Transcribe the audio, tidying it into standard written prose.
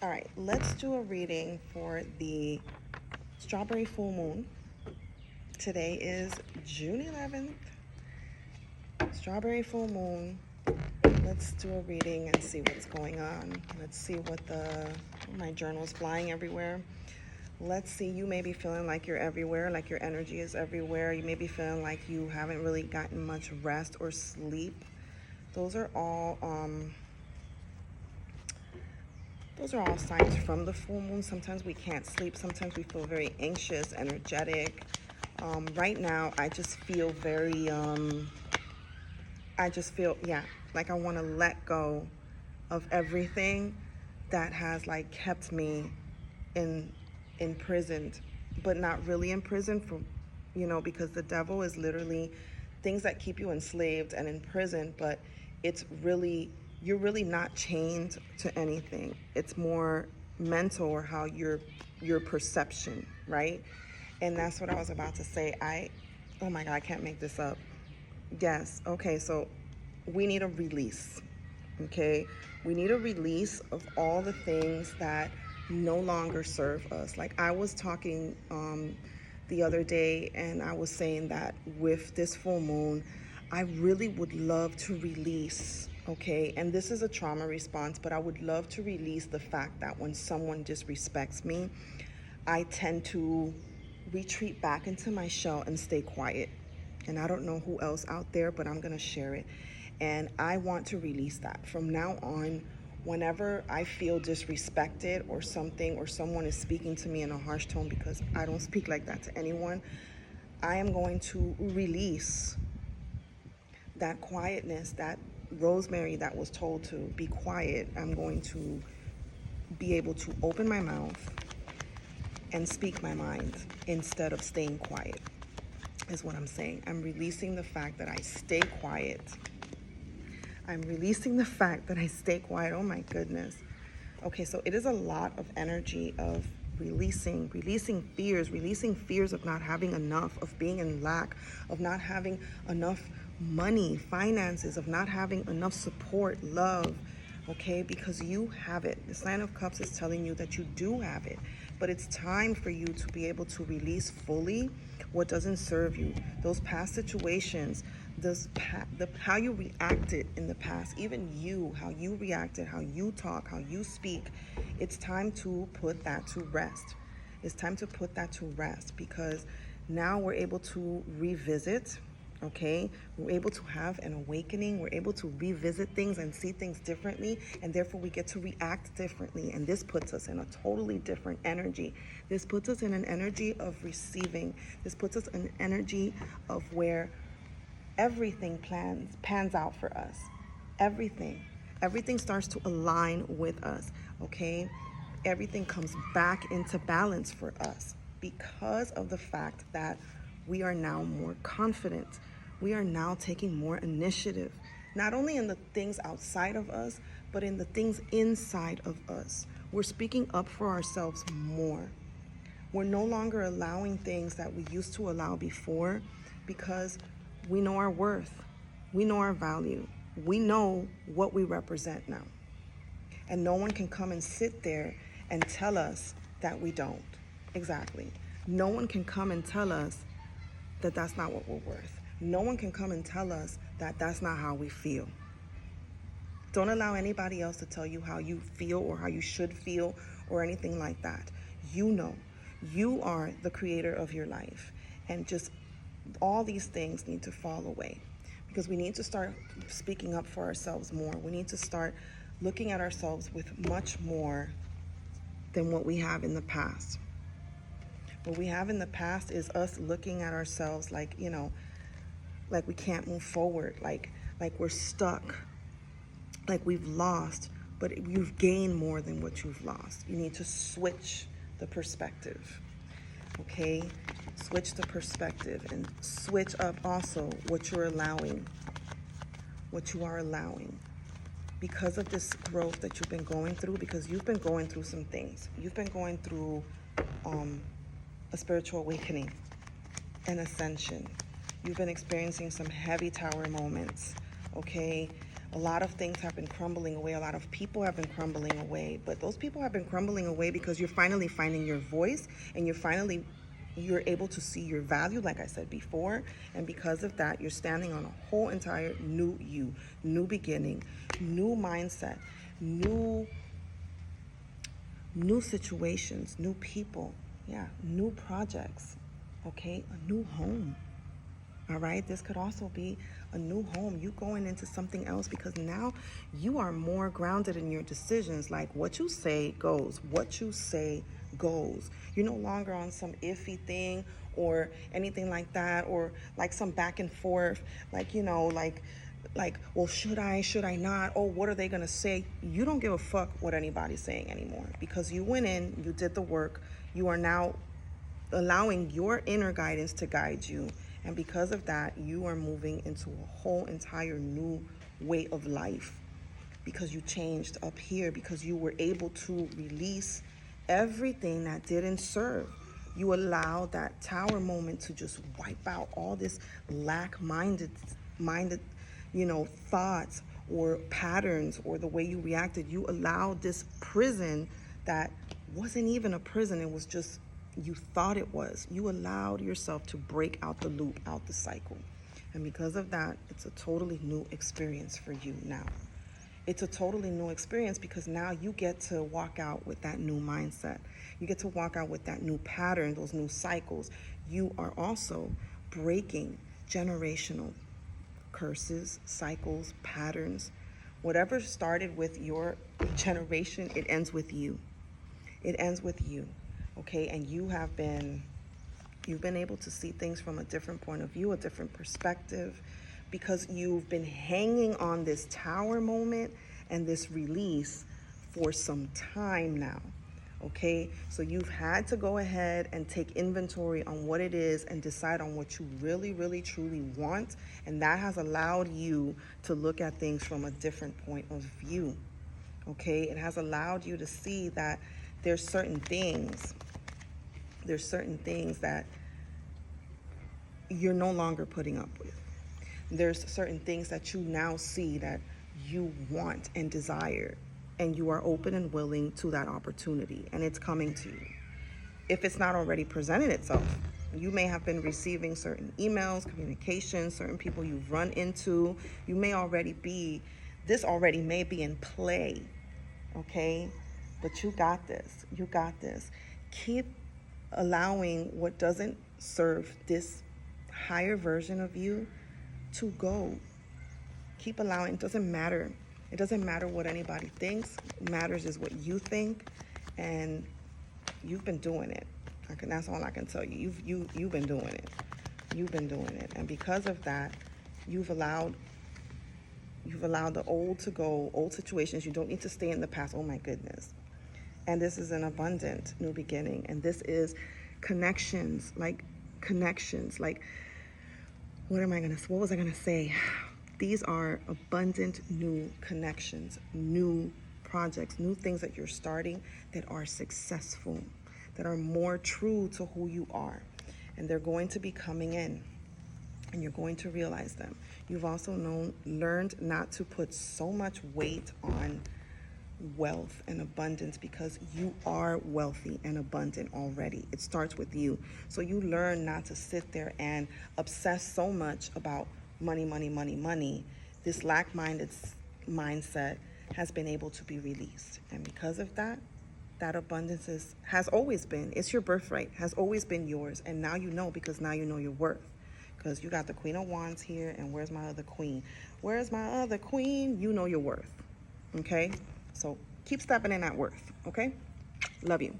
All right, let's do a reading for the strawberry full moon. Today is June 11th, strawberry full moon. Let's do a reading and see what's going on. Let's see what my journal is flying everywhere. Let's see, you may be feeling like you're everywhere, like your energy is everywhere. You may be feeling like you haven't really gotten much rest or sleep. Those are all signs from the full moon. Sometimes we can't sleep. Sometimes we feel very anxious, energetic. Right now, I just feel like I want to let go of everything that has like kept me imprisoned, but not really imprisoned because the devil is literally things that keep you enslaved and imprisoned, but you're really not chained to anything. It's more mental, or how your perception, right? And that's what I was about to say. Oh my God, I can't make this up. Yes. Okay. So we need a release. Okay. We need a release of all the things that no longer serve us. Like I was talking the other day, and I was saying that with this full moon, I really would love to release. Okay. And this is a trauma response, but I would love to release the fact that when someone disrespects me, I tend to retreat back into my shell and stay quiet. And I don't know who else out there, but I'm going to share it. And I want to release that. From now on, whenever I feel disrespected or something, or someone is speaking to me in a harsh tone, because I don't speak like that to anyone, I am going to release that quietness, that Rosemary that was told to be quiet. I'm going to be able to open my mouth and speak my mind instead of staying quiet, is what I'm saying. I'm releasing the fact that I stay quiet. I'm releasing the fact that I stay quiet. Oh my goodness. Okay, so it is a lot of energy of releasing fears of not having enough, of being in lack, of not having enough money, finances, of not having enough support, love. Okay, because you have it. The Sign of Cups is telling you that you do have it, but it's time for you to be able to release fully what doesn't serve you. Those past situations, how you reacted in the past, even how you reacted, how you talk, how you speak. It's time to put that to rest. It's time to put that to rest, because now we're able to revisit. Okay, we're able to have an awakening. We're able to revisit things and see things differently, and therefore we get to react differently. And this puts us in a totally different energy. This puts us in an energy of receiving. This puts us in an energy of where everything pans out for us. Everything starts to align with us. Okay, everything comes back into balance for us, because of the fact that we are now more confident. We are now taking more initiative, not only in the things outside of us, but in the things inside of us. We're speaking up for ourselves more. We're no longer allowing things that we used to allow before, because we know our worth. We know our value. We know what we represent now. And no one can come and sit there and tell us that we don't. Exactly. No one can come and tell us that that's not what we're worth. No one can come and tell us that that's not how we feel. Don't allow anybody else to tell you how you feel or how you should feel or anything like that. You know, you are the creator of your life, and just all these things need to fall away, because we need to start speaking up for ourselves more. We need to start looking at ourselves with much more than what we have in the past. What we have in the past is us looking at ourselves like, like we can't move forward, like we're stuck, like we've lost, but you've gained more than what you've lost. You need to switch the perspective, okay? Switch the perspective, and switch up also what you are allowing, because of this growth that you've been going through, because you've been going through some things. You've been going through a spiritual awakening, an ascension. You've been experiencing some heavy tower moments, okay? A lot of things have been crumbling away. A lot of people have been crumbling away. But those people have been crumbling away because you're finally finding your voice, and you're able to see your value, like I said before. And because of that, you're standing on a whole entire new you, new beginning, new mindset, new situations, new people, yeah, new projects, okay, a new home. All right, this could also be a new home. You going into something else because now you are more grounded in your decisions. Like, what you say goes. What you say goes. You're no longer on some iffy thing or anything like that, or like some back and forth, like, well, should I not? Oh, what are they gonna say? You don't give a fuck what anybody's saying anymore, because you went in, you did the work. You are now allowing your inner guidance to guide you. And because of that, you are moving into a whole entire new way of life, because you changed up here, because you were able to release everything that didn't serve. You allowed that tower moment to just wipe out all this minded, thoughts or patterns, or the way you reacted. You allowed this prison that wasn't even a prison. It was just, you thought it was. You allowed yourself to break out the loop, out the cycle. And because of that, it's a totally new experience for you now. It's a totally new experience because now you get to walk out with that new mindset. You get to walk out with that new pattern, those new cycles. You are also breaking generational curses, cycles, patterns. Whatever started with your generation, it ends with you. It ends with you. Okay, and you've been able to see things from a different point of view, a different perspective, because you've been hanging on this tower moment and this release for some time now. Okay, so you've had to go ahead and take inventory on what it is and decide on what you really, really, truly want. And that has allowed you to look at things from a different point of view. Okay, it has allowed you to see that there's certain things that you're no longer putting up with. There's certain things that you now see that you want and desire, and you are open and willing to that opportunity, and it's coming to you. If it's not already presented itself, you may have been receiving certain emails, communications, certain people you've run into. You may already be, this already may be in play, okay? But you got this. You got this. Keep allowing what doesn't serve this higher version of you to go. Keep allowing. It doesn't matter. It doesn't matter what anybody thinks. What matters is what you think, and you've been doing it. That's all I can tell you. You've been doing it. You've been doing it, and because of that, you've allowed the old to go, old situations. You don't need to stay in the past. Oh my goodness. And this is an abundant new beginning. And this is connections, like what was I gonna say? These are abundant new connections, new projects, new things that you're starting that are successful, that are more true to who you are. And they're going to be coming in, and you're going to realize them. You've also learned not to put so much weight on wealth and abundance, because you are wealthy and abundant already. It starts with you. So you learn not to sit there and obsess so much about money. This lack-minded mindset has been able to be released. And because of that, that abundance has always been, it's your birthright, has always been yours. And now you know, because now you know your worth. Because you got the Queen of Wands here, and where's my other queen? Where's my other queen? You know your worth, okay? So keep stepping in that worth, okay? Love you.